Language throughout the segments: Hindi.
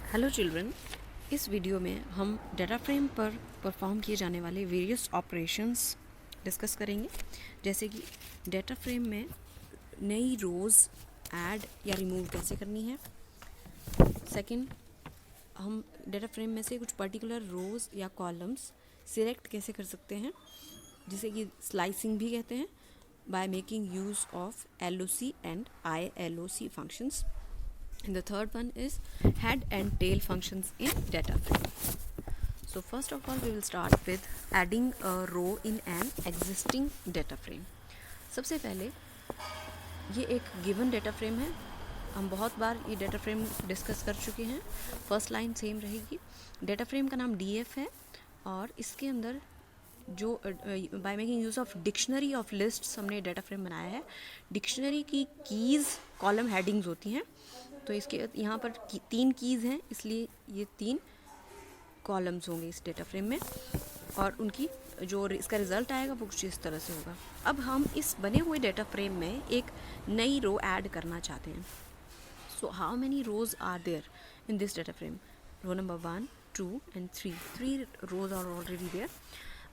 हेलो चिल्ड्रन, इस वीडियो में हम डाटा फ्रेम पर परफॉर्म किए जाने वाले वेरियस ऑपरेशंस डिस्कस करेंगे। जैसे कि डाटा फ्रेम में नई रोज़ ऐड या रिमूव कैसे करनी है। सेकंड, हम डाटा फ्रेम में से कुछ पर्टिकुलर रोज़ या कॉलम्स सिलेक्ट कैसे कर सकते हैं, जिसे कि स्लाइसिंग भी कहते हैं, by making use of LOC and ILOC functions. And the third one is head and tail functions in data frame. So first of all we will start with adding a row in an existing data frame. सबसे पहले ये एक given data frame है। हम बहुत बार ये data frame डिस्कस कर चुके हैं। फर्स्ट लाइन सेम रहेगी। data frame का नाम DF है और इसके अंदर जो by making use of dictionary of lists हमने डाटा फ्रेम बनाया है। डिक्शनरी की कीज़ कॉलम हेडिंग्स होती हैं, तो इसके यहाँ पर 3 कीज़ हैं, इसलिए ये 3 कॉलम्स होंगे इस डेटा फ्रेम में और उनकी जो इसका रिज़ल्ट आएगा वो कुछ इस तरह से होगा। अब हम इस बने हुए डेटा फ्रेम में एक नई रो ऐड करना चाहते हैं। So how many rows are there in this data frame? Row number 1, 2 and 3 rows are already there.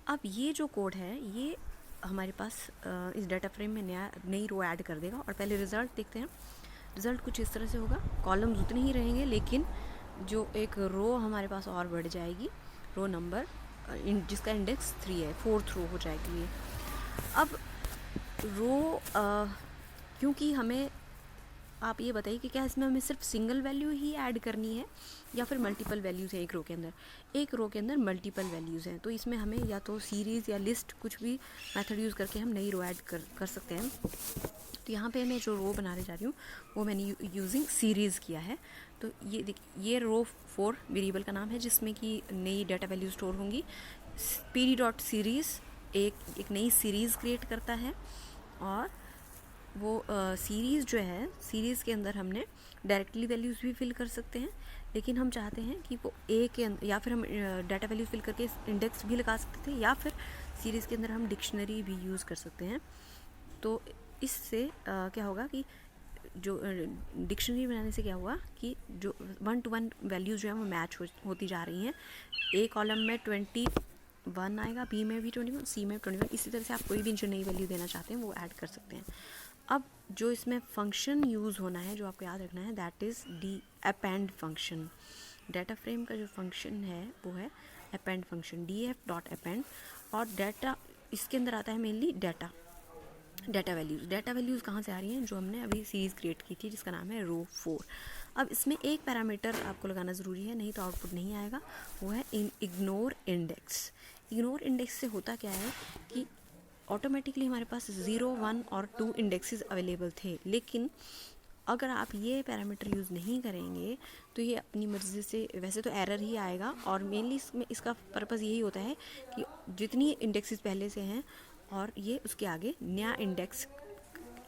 अब ये जो कोड है ये हमारे पास इस डाटा फ्रेम में नई रो ऐड कर देगा। और पहले रिज़ल्ट देखते हैं। रिज़ल्ट कुछ इस तरह से होगा। कॉलम्स उतने ही रहेंगे लेकिन जो एक रो हमारे पास और बढ़ जाएगी, रो नंबर जिसका इंडेक्स 3 है, 4th रो हो जाएगी ये। अब रो क्योंकि हमें आप ये बताइए कि क्या इसमें हमें सिर्फ सिंगल वैल्यू ही ऐड करनी है या फिर मल्टीपल वैल्यूज़ है एक रो के अंदर? एक रो के अंदर मल्टीपल वैल्यूज़ हैं, तो इसमें हमें या तो सीरीज़ या लिस्ट कुछ भी मेथड यूज़ करके हम नई रो ऐड कर सकते हैं। तो यहाँ पे मैं जो रो बनाने जा रही हूँ वो मैंने यूजिंग सीरीज़ किया है। तो ये देखिए, ये रो 4 वेरिएबल का नाम है जिसमें कि नई डाटा वैल्यू स्टोर होंगी। pd.series एक नई सीरीज़ क्रिएट करता है और वो सीरीज़ जो है, सीरीज़ के अंदर हमने डायरेक्टली वैल्यूज़ भी फिल कर सकते हैं, लेकिन हम चाहते हैं कि वो ए के अंदर, या फिर हम डाटा वैल्यूज़ फिल करके इंडेक्स भी लगा सकते थे, या फिर सीरीज़ के अंदर हम डिक्शनरी भी यूज़ कर सकते हैं। तो इससे क्या होगा कि जो डिक्शनरी बनाने से क्या हुआ कि जो 1 to 1 वैल्यूज़ जो है वो मैच होती जा रही हैं। ए कॉलम में 21 आएगा, बी में भी 21, सी में 21। इसी तरह से आप कोई भी जो नई वैल्यू देना चाहते हैं वो ऐड कर सकते हैं। अब जो इसमें फंक्शन यूज़ होना है, जो आपको याद रखना है, that is D append function. Data frame का जो फंक्शन है वो है अपेंड फंक्शन, df.append। और डाटा इसके अंदर आता है मेनली डाटा वैल्यूज़ कहाँ से आ रही हैं? जो हमने अभी सीरीज़ क्रिएट की थी जिसका नाम है रो 4। अब इसमें एक पैरामीटर आपको लगाना ज़रूरी है, नहीं तो आउटपुट नहीं आएगा। वो है इग्नोर इंडेक्स। इग्नोर इंडेक्स से होता क्या है कि ऑटोमेटिकली हमारे पास 0, 1 और 2 इंडेक्सेस अवेलेबल थे, लेकिन अगर आप ये पैरामीटर यूज़ नहीं करेंगे तो ये अपनी मर्ज़ी से वैसे तो एरर ही आएगा। और मेनली इसका पर्पज़ यही होता है कि जितनी इंडेक्सेस पहले से हैं और ये उसके आगे नया इंडेक्स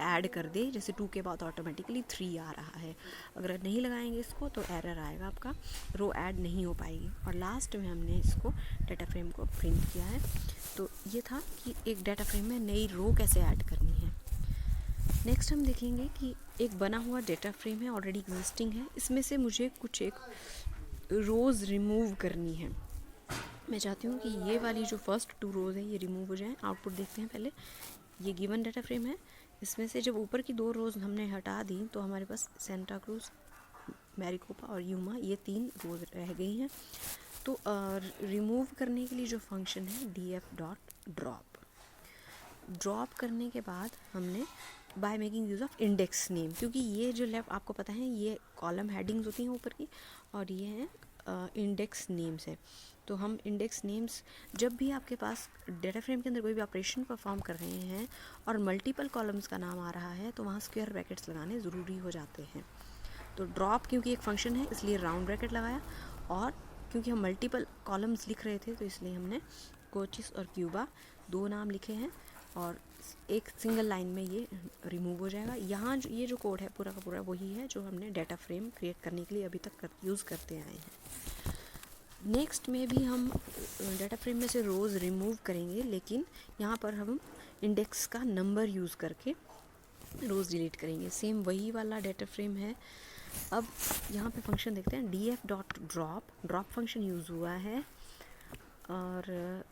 ऐड कर दे। जैसे 2 के बाद ऑटोमेटिकली 3 आ रहा है, अगर नहीं लगाएंगे इसको तो एरर आएगा, आपका रो ऐड नहीं हो पाएगी। और लास्ट में हमने इसको डाटा फ्रेम को प्रिंट किया है। तो ये था कि एक डाटा फ्रेम में नई रो कैसे ऐड करनी है। नेक्स्ट हम देखेंगे कि एक बना हुआ डाटा फ्रेम है, ऑलरेडी एग्जिस्टिंग है, इसमें से मुझे कुछ एक रोज़ रिमूव करनी है। मैं चाहती हूँ कि ये वाली जो फर्स्ट 2 रोज़ है ये रिमूव हो जाएं। आउटपुट देखते हैं पहले। ये गिवन डाटा फ्रेम है, इसमें से जब ऊपर की 2 रोज़ हमने हटा दी तो हमारे पास सेंटा क्रूज, मैरिकोपा और यूमा, ये 3 रोज़ रह गई हैं। तो रिमूव करने के लिए जो फंक्शन है df.drop। ड्रॉप करने के बाद हमने by making use of index name, क्योंकि ये जो लेफ्ट आपको पता है ये कॉलम हेडिंग्स होती हैं ऊपर की और ये हैं इंडेक्स नेम्स है। तो हम इंडेक्स नेम्स, जब भी आपके पास डाटा फ्रेम के अंदर कोई भी ऑपरेशन परफॉर्म कर रहे हैं और मल्टीपल कॉलम्स का नाम आ रहा है तो वहाँ स्क्वायर ब्रैकेट्स लगाने ज़रूरी हो जाते हैं। तो ड्रॉप क्योंकि एक फंक्शन है इसलिए राउंड ब्रैकेट लगाया, और क्योंकि हम मल्टीपल कॉलम्स लिख रहे थे तो इसलिए हमने कोचिस और क्यूबा 2 नाम लिखे हैं और एक सिंगल लाइन में ये रिमूव हो जाएगा। यहाँ जो ये जो कोड है पूरा का पूरा वही है जो हमने डाटा फ्रेम क्रिएट करने के लिए अभी तक यूज़ करते आए हैं। नेक्स्ट में भी हम डाटा फ्रेम में से रोज़ रिमूव करेंगे, लेकिन यहाँ पर हम इंडेक्स का नंबर यूज़ करके रोज़ डिलीट करेंगे। सेम वही वाला डाटा फ्रेम है अब यहाँ पे फंक्शन देखते हैं, df.drop फंक्शन यूज़ हुआ है। और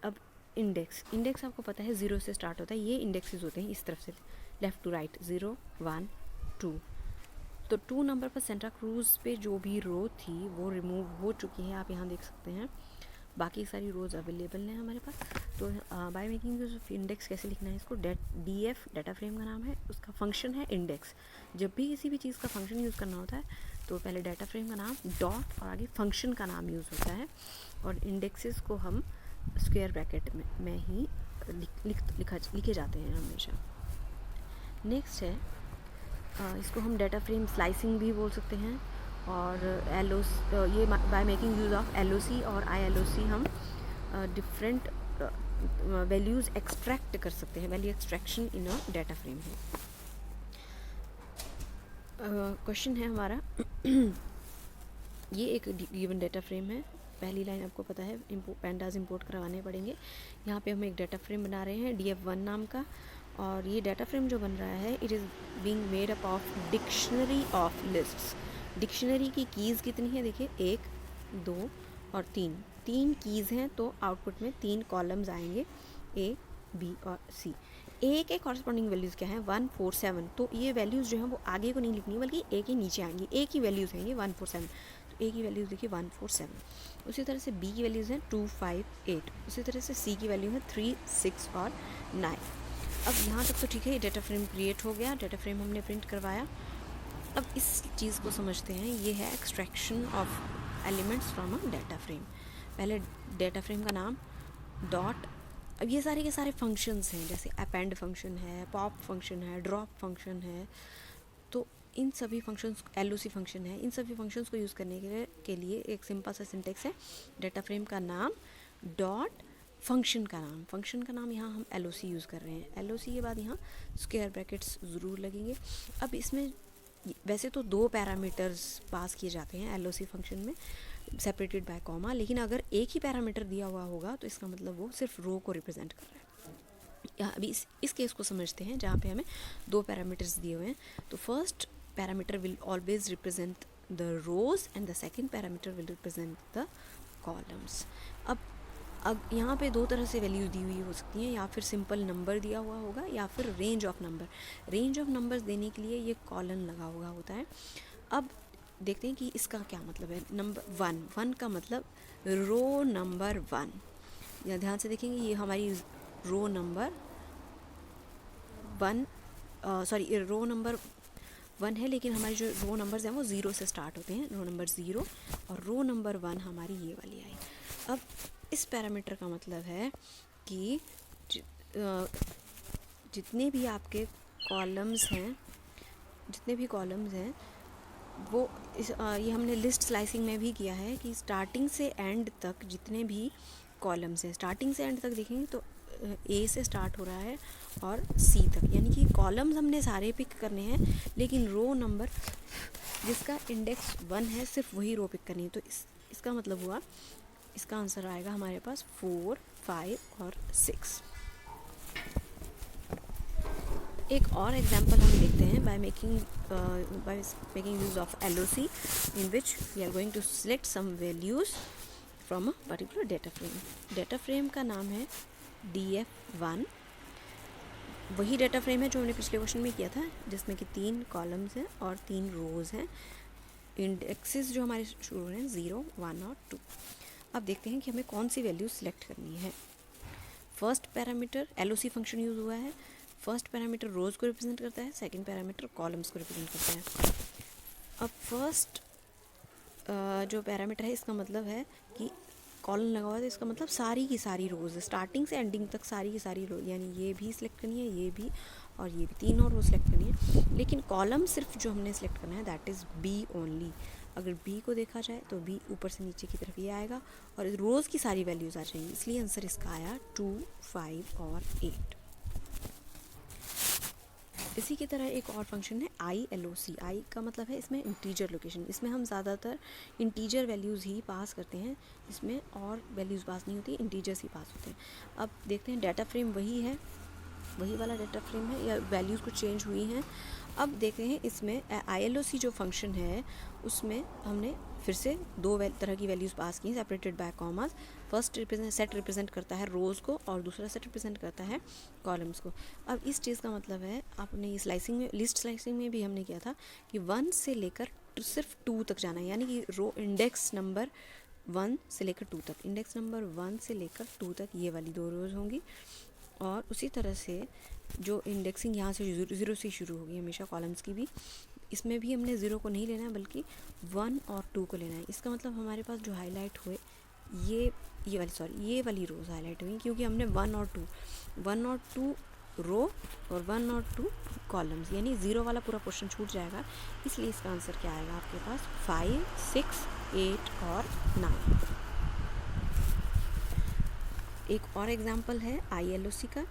अब इंडेक्स आपको पता है 0 से स्टार्ट होता है, ये इंडेक्सेस होते हैं इस तरफ से लेफ़्ट टू राइट, 0 1 2। तो 2 नंबर पर सेंटा क्रूज पे जो भी रो थी वो रिमूव हो चुकी है, आप यहाँ देख सकते हैं। बाकी सारी रोज़ अवेलेबल हैं हमारे पास। तो bye making use of index कैसे लिखना है इसको, df डाटा फ्रेम का नाम है, उसका फंक्शन है इंडेक्स। जब भी किसी भी चीज़ का फंक्शन यूज़ करना होता है तो पहले डाटा फ्रेम का नाम डॉट और आगे फंक्शन का नाम यूज़ होता है, और इंडेक्सेस को हम स्क्वायर ब्रैकेट में ही लिखे जाते हैं हमेशा। नेक्स्ट है, इसको हम डाटा फ्रेम स्लाइसिंग भी बोल सकते हैं, और ये by making use of LOC और ILOC हम डिफरेंट वैल्यूज़ एक्सट्रैक्ट कर सकते हैं। वैल्यू एक्सट्रैक्शन इन अ डाटा फ्रेम है। क्वेश्चन है हमारा ये एक गिवन डाटा फ्रेम है। पहली लाइन आपको पता है, पैंडाज इंपोर्ट करवाने पड़ेंगे। यहाँ पे हम एक डाटा फ्रेम बना रहे हैं df1 नाम का, और ये डाटा फ्रेम जो बन रहा है it is being made up of dictionary of lists. Dictionary की कीज़ कितनी है, देखिए 1 2 और 3 कीज़ हैं, तो आउटपुट में 3 कॉलम्स आएंगे, A B और C। ए के कॉरस्पॉन्डिंग वैल्यूज़ क्या हैं, 1 4 7। तो ये वैल्यूज़ जो हैं वो आगे को नहीं लिखनी बल्कि ए के नीचे आएंगी। ए की वैल्यूज़ हैं ये 1 4 7, तो ए की वैल्यूज़ देखिए 1 4 7। उसी तरह से बी की वैल्यूज़ हैं 2 5 8। उसी तरह से सी की वैल्यू है 3 6 और 9। अब यहाँ तक तो ठीक है, ये डाटा फ्रेम क्रिएट हो गया, डाटा फ्रेम हमने प्रिंट करवाया। अब इस चीज़ को समझते हैं, ये है extraction of elements from a data frame. पहले डाटा फ्रेम का नाम डॉट, अब ये सारे के सारे फंक्शंस हैं, जैसे अपेंड फंक्शन है, पॉप फंक्शन है, ड्रॉप फंक्शन है, तो इन सभी फंक्शंस, LOC फंक्शन है, इन सभी फंक्शंस को यूज़ करने के लिए एक सिंपल सा सिंटेक्स है, डाटा फ्रेम का नाम डॉट फंक्शन का नाम। फंक्शन का नाम यहाँ हम LOC यूज़ कर रहे हैं, LOC के बाद यहाँ स्क्वायर ब्रैकेट्स ज़रूर लगेंगे। अब इसमें वैसे तो 2 पैरामीटर्स पास किए जाते हैं LOC फंक्शन में, सेपरेटेड बाय कॉमा, लेकिन अगर एक ही पैरामीटर दिया हुआ होगा तो इसका मतलब वो सिर्फ रो को रिप्रेजेंट कर रहा है। यहाँ अभी इस केस को समझते हैं जहाँ पे हमें 2 पैरामीटर्स दिए हुए हैं। तो first parameter will always represent the rows and the second parameter will represent the columns. अब यहाँ पे 2 तरह से वैल्यूज दी हुई हो सकती हैं, या फिर सिंपल नंबर दिया हुआ होगा या फिर range of number. Range of numbers देने के लिए ये कॉलन लगा हुआ होता है। अब देखते हैं कि इसका क्या मतलब है। नंबर 1 का मतलब रो नंबर 1, या ध्यान से देखेंगे ये हमारी रो नंबर 1 रो नंबर 1 है, लेकिन हमारी जो रो नंबर्स हैं वो 0 से स्टार्ट होते हैं, रो नंबर 0, और रो नंबर 1 हमारी ये वाली आई। अब इस पैरामीटर का मतलब है कि जितने भी आपके कॉलम्स हैं वो ये हमने लिस्ट स्लाइसिंग में भी किया है कि स्टार्टिंग से एंड तक जितने भी कॉलम्स हैं, स्टार्टिंग से एंड तक देखेंगे तो A से स्टार्ट हो रहा है और C तक, यानी कि कॉलम्स हमने सारे पिक करने हैं, लेकिन रो नंबर जिसका इंडेक्स 1 है सिर्फ वही रो पिक करनी है। तो इसका मतलब हुआ, इसका आंसर आएगा हमारे पास 4 5 और 6। एक और एग्जांपल हम देखते हैं by making use of LOC, in which we are going to select some values from a particular data frame. Data frame का नाम है df1। वही डाटा फ्रेम है जो हमने पिछले क्वेश्चन में किया था, जिसमें कि 3 कॉलम्स हैं और 3 रोज हैं। इंडेक्सेस जो हमारे शुरू हो रहे हैं 0 1 और 2। अब देखते हैं कि हमें कौन सी वैल्यू सिलेक्ट करनी है। First parameter LOC function use हुआ है। फर्स्ट पैरामीटर रोज़ को रिप्रेजेंट करता है, सेकंड पैरामीटर कॉलम्स को रिप्रेजेंट करता है। अब फर्स्ट जो पैरामीटर है इसका मतलब है कि कॉलम लगा हुआ है, तो इसका मतलब सारी की सारी रोज़, स्टार्टिंग से एंडिंग तक सारी की सारी रोज, यानी ये भी सिलेक्ट करनी है, ये भी और ये भी, 3 और रो सिलेक्ट करनी है। लेकिन कॉलम सिर्फ जो हमने सिलेक्ट करना है दैट इज़ B ओनली। अगर B को देखा जाए तो B ऊपर से नीचे की तरफ ये आएगा और रोज़ की सारी वैल्यूज़ आ जाएंगी, इसलिए आंसर इसका आया 2 5 और 8। इसी की तरह एक और फंक्शन है ILOC। I का मतलब है इसमें इंटीजर लोकेशन। इसमें हम ज़्यादातर इंटीजर वैल्यूज़ ही पास करते हैं, इसमें और वैल्यूज़ पास नहीं होती, इंटीजर्स ही पास होते हैं। अब देखते हैं डाटा फ्रेम वही है, वही वाला डाटा फ्रेम है या वैल्यूज़ कुछ चेंज हुई हैं। अब देखते हैं इसमें ILOC जो फंक्शन है उसमें हमने फिर से दो तरह की वैल्यूज़ पास की separated by commas. First set represent करता है रोज़ को और दूसरा सेट रिप्रेजेंट करता है कॉलम्स को। अब इस चीज़ का मतलब है, आपने स्लाइसिंग में, लिस्ट स्लाइसिंग में भी हमने किया था कि 1 से लेकर सिर्फ 2 तक जाना है, यानी कि रो इंडेक्स नंबर 1 से लेकर 2 तक, इंडेक्स नंबर 1 से लेकर 2 तक ये वाली 2 रोज़ होंगी। और उसी तरह से जो इंडेक्सिंग यहाँ से 0 से शुरू होगी हमेशा कॉलम्स की भी, इसमें भी हमने 0 को नहीं लेना है बल्कि 1 और 2 को लेना है। इसका मतलब हमारे पास जो हाईलाइट हुए ये वाली रोज़ हाईलाइट हुई क्योंकि हमने 1 और 2 रो और 1 और 2 कॉलम्स, यानी 0 वाला पूरा क्वेश्चन छूट जाएगा। इसलिए इसका आंसर क्या आएगा आपके पास 5, 6, 8 और 9। एक और एग्जांपल है ILOC का।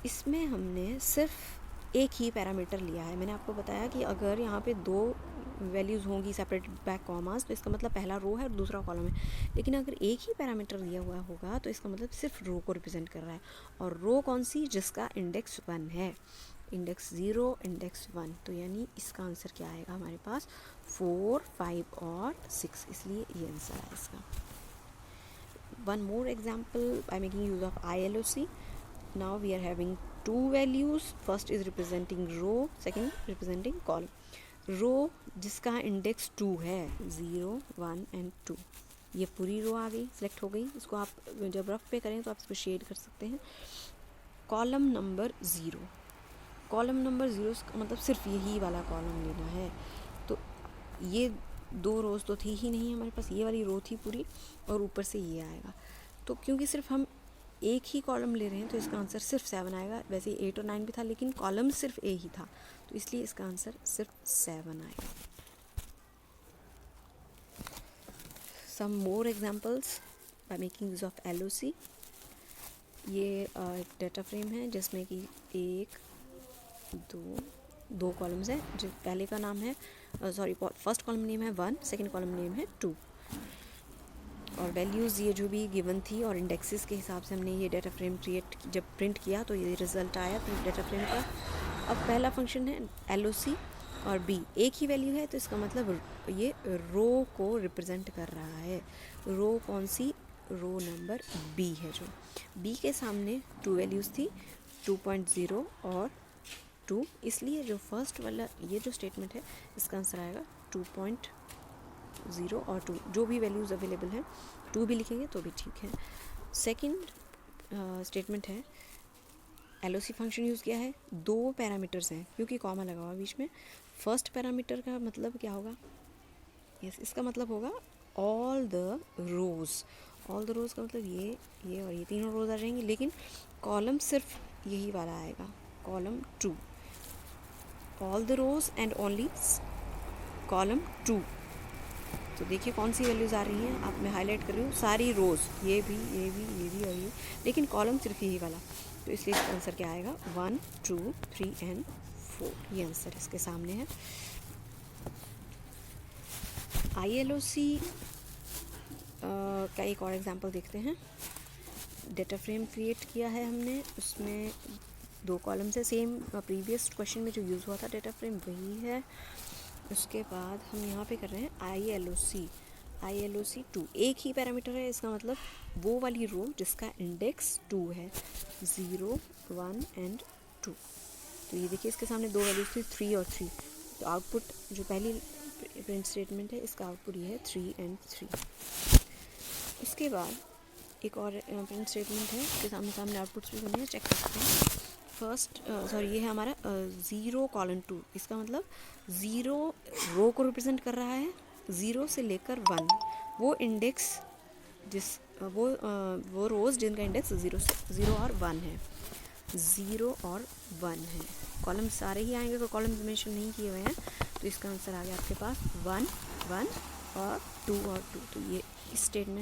इसमें हमने सिर्फ एक ही पैरामीटर लिया है। मैंने आपको बताया कि अगर यहाँ पे 2 वैल्यूज़ होंगी सेपरेटेड बाय कॉमास तो इसका मतलब पहला रो है और दूसरा कॉलम है, लेकिन अगर एक ही पैरामीटर दिया हुआ होगा तो इसका मतलब सिर्फ रो को रिप्रेजेंट कर रहा है। और रो कौन सी? जिसका इंडेक्स 1 है, इंडेक्स 0, इंडेक्स 1। तो यानी इसका आंसर क्या आएगा हमारे पास 4, 5 और 6, इसलिए ये आंसर है इसका। One more example by making use of ILOC. Now we are having 2 values. First is representing row, second representing column. Row जिसका इंडेक्स 2 है, 0, 1 and 2, ये पूरी रो आ गई, सिलेक्ट हो गई। इसको आप जब रफ पे करें तो आप इसको शेड कर सकते हैं। कॉलम नंबर 0, कॉलम नंबर 0 का मतलब सिर्फ यही वाला कॉलम लेना है। तो ये 2 रोज़ तो थी ही नहीं हमारे पास, ये वाली रो थी पूरी और ऊपर से ये आएगा। तो क्योंकि सिर्फ हम एक ही कॉलम ले रहे हैं तो इसका आंसर सिर्फ 7 आएगा। वैसे 8 और 9 भी था लेकिन कॉलम सिर्फ ए ही था, तो इसलिए इसका आंसर सिर्फ 7 आएगा। Some more examples by making use of LOC। ये एक डाटा फ्रेम है जिसमें कि 1, 2 कॉलम्स हैं। जो पहले का नाम है फर्स्ट कॉलम नेम है 1, सेकंड कॉलम नेम है 2, और वैल्यूज़ ये जो भी गिवन थी और इंडेक्सेस के हिसाब से हमने ये डाटा फ्रेम जब प्रिंट किया तो ये रिज़ल्ट आया डाटा फ्रेम का। अब पहला फंक्शन है LOC और B, एक ही वैल्यू है तो इसका मतलब ये रो को रिप्रेजेंट कर रहा है। रो कौन सी? रो नंबर B है। जो B के सामने 2 वैल्यूज़ थी, 2.0 और 2, इसलिए जो फर्स्ट वाला ये जो स्टेटमेंट है इसका आंसर आएगा 2.0 और 2। जो भी वैल्यूज़ अवेलेबल हैं 2 भी लिखेंगे तो भी ठीक है। सेकंड स्टेटमेंट है LOC फंक्शन यूज़ किया है, 2 पैरामीटर्स हैं क्योंकि कॉमा लगा हुआ बीच में। फर्स्ट पैरामीटर का मतलब क्या होगा? इसका मतलब होगा all the rows. All the rows का मतलब ये और ये तीनों रोज़ आ जाएंगे, लेकिन कॉलम सिर्फ यही वाला आएगा, column 2। All the rows and only column 2। तो देखिए कौन सी वैल्यूज़ आ रही हैं, आप मैं हाईलाइट कर रही हूँ सारी रोज़, ये भी और ये, लेकिन कॉलम सिर्फ यही वाला। तो इसलिए इसका आंसर क्या आएगा 1, 2, 3 and 4, ये आंसर इसके सामने है। ILOC का एक और एग्जांपल देखते हैं। डेटा फ्रेम क्रिएट किया है हमने, उसमें 2 कॉलम्स है, सेम प्रीवियस क्वेश्चन में जो यूज़ हुआ था डेटा फ्रेम वही है। उसके बाद हम यहाँ पे कर रहे हैं ILOC 2, एक ही पैरामीटर है, इसका मतलब वो वाली रो जिसका इंडेक्स 2 है, 0, 1 and 2। तो ये देखिए इसके सामने 2 वैल्यूज थी, 3 और 3। तो आउटपुट जो पहली प्रिंट स्टेटमेंट है इसका आउटपुट ये है 3 and 3। उसके बाद एक और प्रिंट स्टेटमेंट है, इसके सामने आउटपुट्स भी बने हैं, चेक कर सकते हैं। ये है हमारा 0:2। इसका मतलब 0 रो को रिप्रेजेंट कर रहा है, 0 से लेकर 1, वो इंडेक्स वो रोज़ जिनका इंडेक्स 0 और 1 है, 0 और 1 है। कॉलम सारे ही आएंगे, तो कॉलम मेंशन नहीं किए हुए हैं, तो इसका आंसर आ गया आपके पास 1, 1 और 2 और 2। तो ये स्टेटमेंट